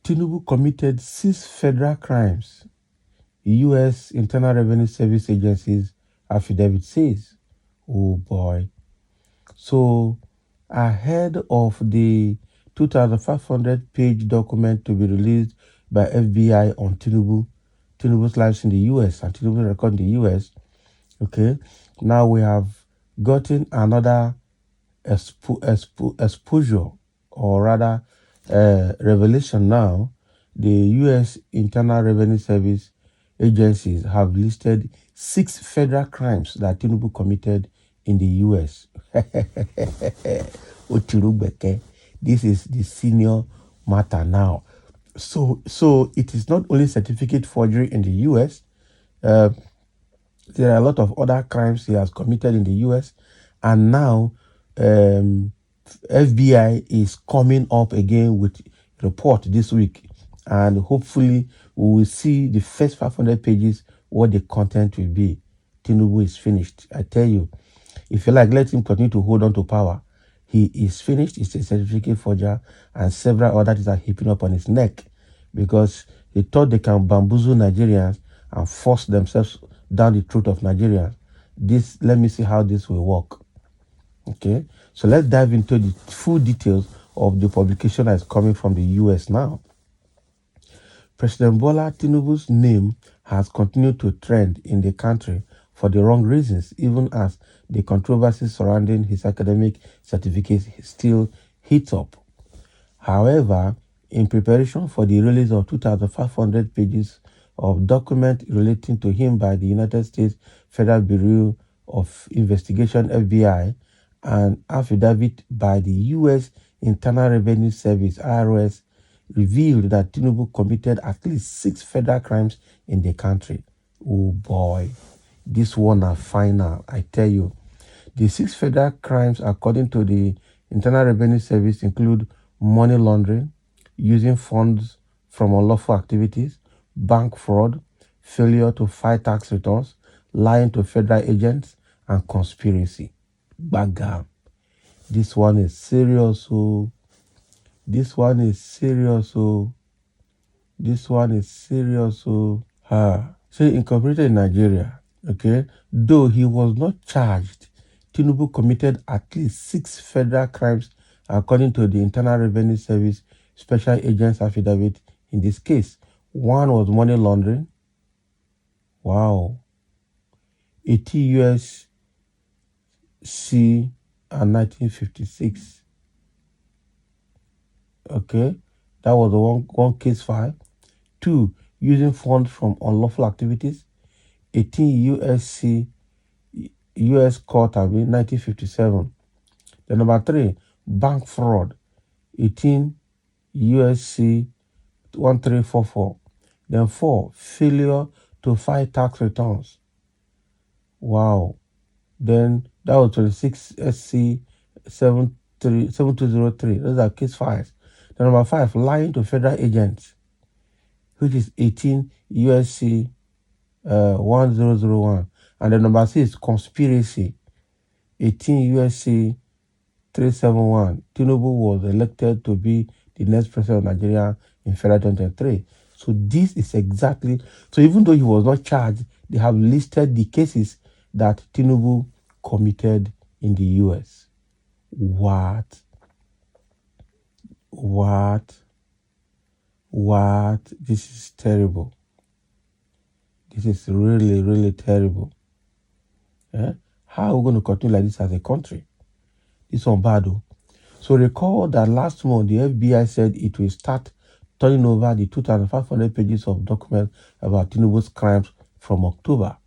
Tinubu committed 6 federal crimes, U.S. Internal Revenue Service agencies affidavit says. Oh boy. So, ahead of the 2,500-page document to be released by FBI on Tinubu's lives in the U.S. and Tinubu's record in the U.S., okay, now we have gotten another exposure, or rather revelation now. The U.S. Internal Revenue Service agencies have listed 6 federal crimes that Tinubu committed in the U.S. This is the senior matter now. So it is not only certificate forgery in the U.S. There are a lot of other crimes he has committed in the U.S. And now FBI is coming up again with a report this week. And hopefully we will see the first 500 pages, what the content will be. Tinubu is finished. I tell you, if you like, let him continue to hold on to power. He is finished. He's a certificate forger, and several others are heaping up on his neck because he thought they can bamboozle Nigerians and force themselves down the throat of Nigerians. Let me see how this will work. Okay, so let's dive into the full details of the publication that is coming from the US now. President Bola Tinubu's name has continued to trend in the country for the wrong reasons, even as the controversy surrounding his academic certificates still heats up. However, in preparation for the release of 2,500 pages of document relating to him by the United States Federal Bureau of Investigation (FBI) and affidavit by the U.S. Internal Revenue Service (IRS) revealed that Tinubu committed at least 6 federal crimes in the country. Oh boy, this one are final, I tell you. The 6 federal crimes, according to the Internal Revenue Service, include money laundering, using funds from unlawful activities, bank fraud, failure to file tax returns, lying to federal agents, and conspiracy. Bagam. This one is serious, oh. This one is serious, oh. This one is serious, oh. So incorporated in Nigeria, okay? Though he was not charged, Tinubu committed at least 6 federal crimes according to the Internal Revenue Service Special Agent's affidavit in this case. One was money laundering. Wow. 18 U.S.C. and 1956. Okay, that was the one case file. 2, using funds from unlawful activities. 18 U.S.C. U.S. Court, 1957. Then number 3, bank fraud. 18 U.S.C. 1344. Then 4, failure to file tax returns. Wow. Then that was 26 SC 7203. Those are case files. Then number 5, lying to federal agents, which is 18 U.S.C. 1001. And then number 6, conspiracy, 18 U.S.C. 371. Tinubu was elected to be the next president of Nigeria in February 2023. So this is exactly, so even though he was not charged, they have listed the cases that Tinubu committed in the U.S. What? This is terrible. This is really, really terrible. How are we going to continue like this as a country? This one bad. So recall that last month the FBI said it will start turning over the 2,500 pages of documents about Tinubu's crimes from October.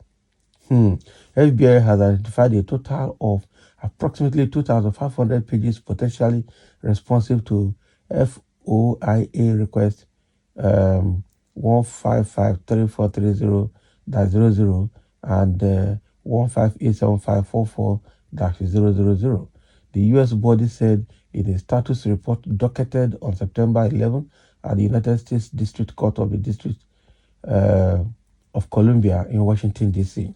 FBI has identified a total of approximately 2,500 pages potentially responsive to FOIA request 1553430-00 and 1587544-000. The U.S. body said in a status report docketed on September 11 at the United States District Court of the District of Columbia in Washington, D.C.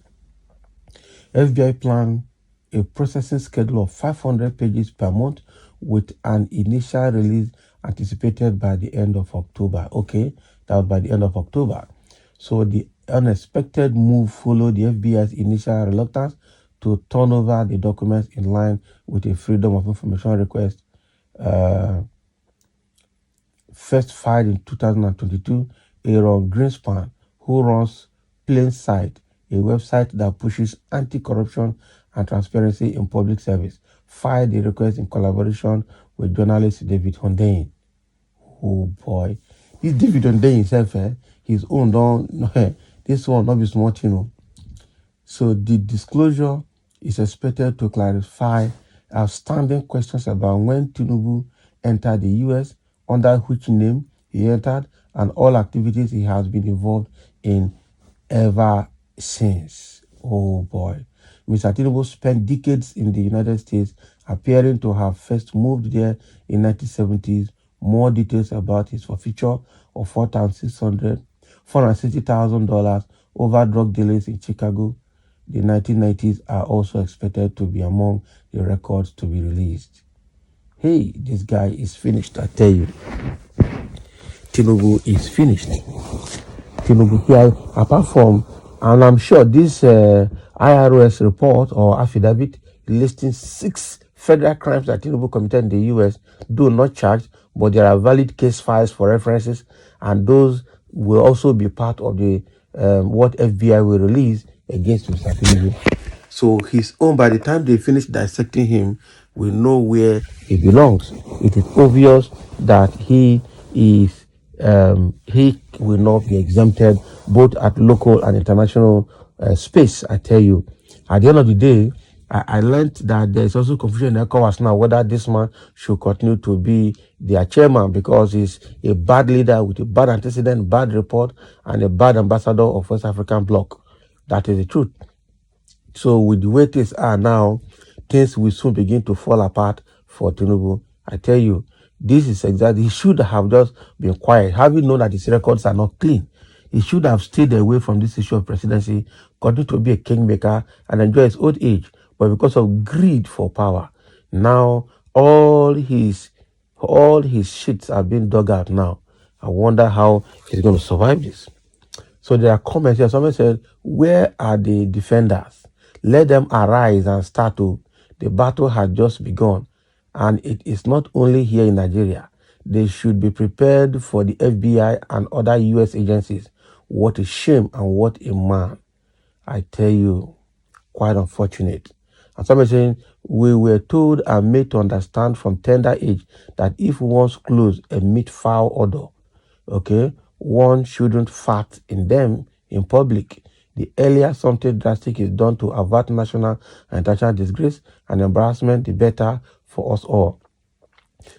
FBI planned a processing schedule of 500 pages per month with an initial release anticipated by the end of October. Okay, that was by the end of October. So the unexpected move followed the FBI's initial reluctance to turn over the documents in line with a Freedom of Information request uh, first filed in 2022. Aaron Greenspan, who runs Plain Sight, a website that pushes anti-corruption and transparency in public service, filed the request in collaboration with journalist David Hundein. Oh boy, this David Hundein himself, his own don't this one not be small, you know. So the disclosure is expected to clarify outstanding questions about when Tinubu entered the US, under which name he entered, and all activities he has been involved in ever since. Oh boy. Mr. Tinubu spent decades in the United States, appearing to have first moved there in 1970s. More details about his forfeiture of $460,000 over drug dealers in Chicago the 1990s are also expected to be among the records to be released. Hey, this guy is finished, I tell you. Tinubu is finished. Tinubu here, apart from, and I'm sure this IRS report or affidavit listing 6 federal crimes that Tinubu committed in the US, though not charged, but there are valid case files for references, and those will also be part of the what FBI will release against Mr. Tinubu. So his own, by the time they finish dissecting him, we know where he belongs. It is obvious that he will not be exempted both at local and international space. I tell you, at the end of the day, I learned that there is also confusion in ECOWAS now whether this man should continue to be their chairman because he's a bad leader with a bad antecedent, bad report, and a bad ambassador of West African bloc. That is the truth. So with the way things are now, things will soon begin to fall apart for Tinubu. I tell you, this is exactly, he should have just been quiet, having known that his records are not clean. He should have stayed away from this issue of presidency, continue to be a kingmaker and enjoy his old age. But because of greed for power, now all his shits are being dug out now. I wonder how he's going to survive this. So there are comments here. Someone said, where are the defenders? Let them arise and start to. The battle has just begun. And it is not only here in Nigeria. They should be prepared for the FBI and other US agencies. What a shame and what a man. I tell you, quite unfortunate. And somebody saying, we were told and made to understand from tender age that if one's clothes emit foul odor, okay, one shouldn't fart in them in public. The earlier something drastic is done to avert national and international disgrace and embarrassment, the better for us all.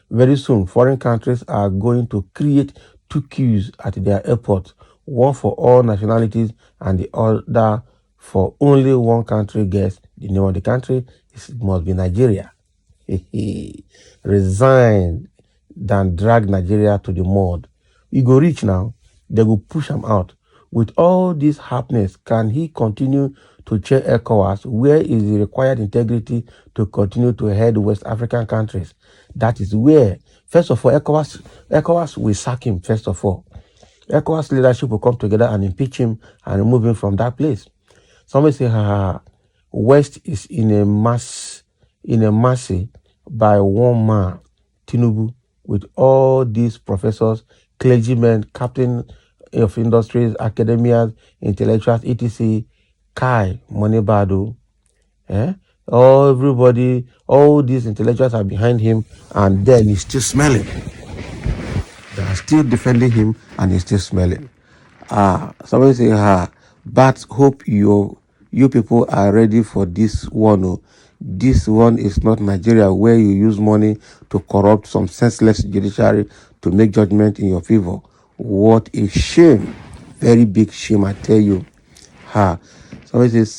Very soon, foreign countries are going to create 2 queues at their airports, one for all nationalities and the other for only one country guest. The name of the country must be Nigeria. Resign than drag Nigeria to the mud. You go reach now, they will push him out. With all this happiness, can he continue to chair ECOWAS? Where is the required integrity to continue to head West African countries? That is where, first of all, ECOWAS will sack him, first of all. ECOWAS leadership will come together and impeach him and remove him from that place. Somebody say, West is in a mercy by one man, Tinubu, with all these professors, clergymen, captain of industries, academias, intellectuals, etc. Kai, Monebado, everybody, all these intellectuals are behind him, and then he's still smelling. They are still defending him, and he's still smelling. Somebody say, but hope you people are ready for this one. Oh. This one is not Nigeria where you use money to corrupt some senseless judiciary to make judgment in your favor. What a shame. Very big shame, I tell you. Somebody says,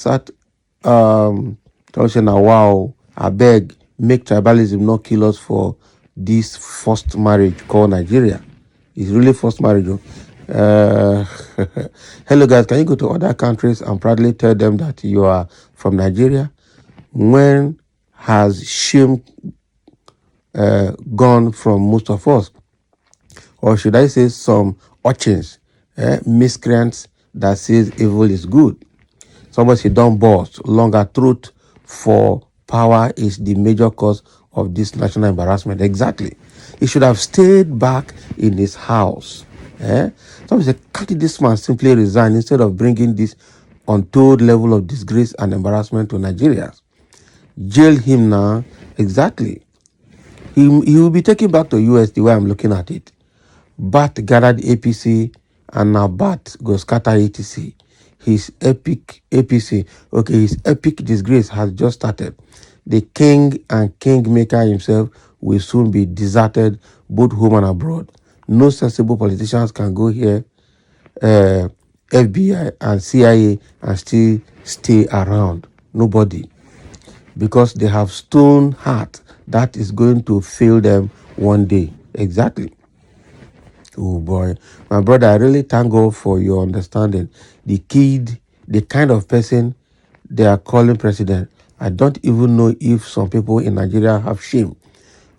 somebody say, now, wow, I beg, make tribalism not kill us for this forced marriage called Nigeria. It's really forced marriage. Hello guys, can you go to other countries and proudly tell them that you are from Nigeria? When has shame gone from most of us? or should I say some urchins, miscreants that says evil is good. Somebody say don't boast. Longer truth for power is the major cause of this national embarrassment. Exactly. He should have stayed back in his house. Somebody say, can't this man simply resign instead of bringing this untold level of disgrace and embarrassment to Nigerians? Jail him now. Exactly. He will be taken back to US the way I'm looking at it. Bat gathered APC and now Bat go scatter ATC. His epic APC, okay, his epic disgrace has just started. The king and kingmaker himself will soon be deserted both home and abroad. No sensible politicians can go here, FBI and CIA, and still stay around. Nobody. Because they have stone heart that is going to fail them one day. Exactly. Oh boy, my brother, I really thank God for your understanding. The kid, the kind of person they are calling president, I don't even know if some people in Nigeria have shame.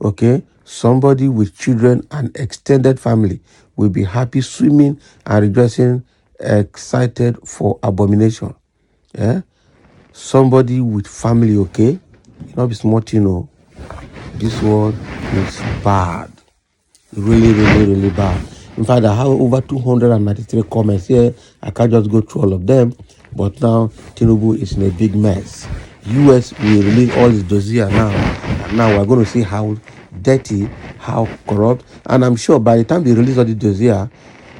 Okay, somebody with children and extended family will be happy swimming and rejoicing, excited for abomination. Yeah, somebody with family, okay, not be smart, This world is bad. Really, really, really bad. In fact, I have over 293 comments here. I can't just go through all of them. But now, Tinubu is in a big mess. US will release all his dossier now. And now we're going to see how dirty, how corrupt. And I'm sure by the time they release all the dossier,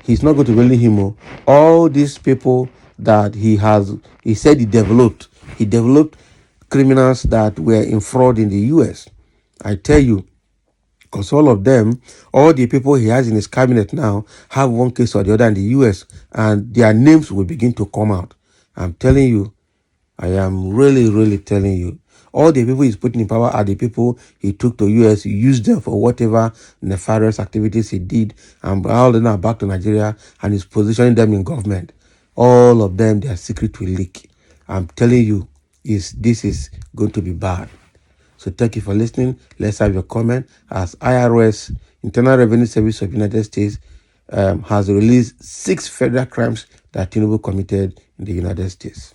he's not going to release him. All these people that he said he developed criminals that were in fraud in the US. I tell you, because all of them, all the people he has in his cabinet now have one case or the other in the US, and their names will begin to come out. I'm telling you, I am really, really telling you. All the people he's putting in power are the people he took to US, he used them for whatever nefarious activities he did, and all of them are back to Nigeria, and he's positioning them in government. All of them, their secret will leak. I'm telling you, this is going to be bad. So thank you for listening. Let's have your comment as IRS, Internal Revenue Service of United States, has released 6 federal crimes that Tinubu committed in the United States.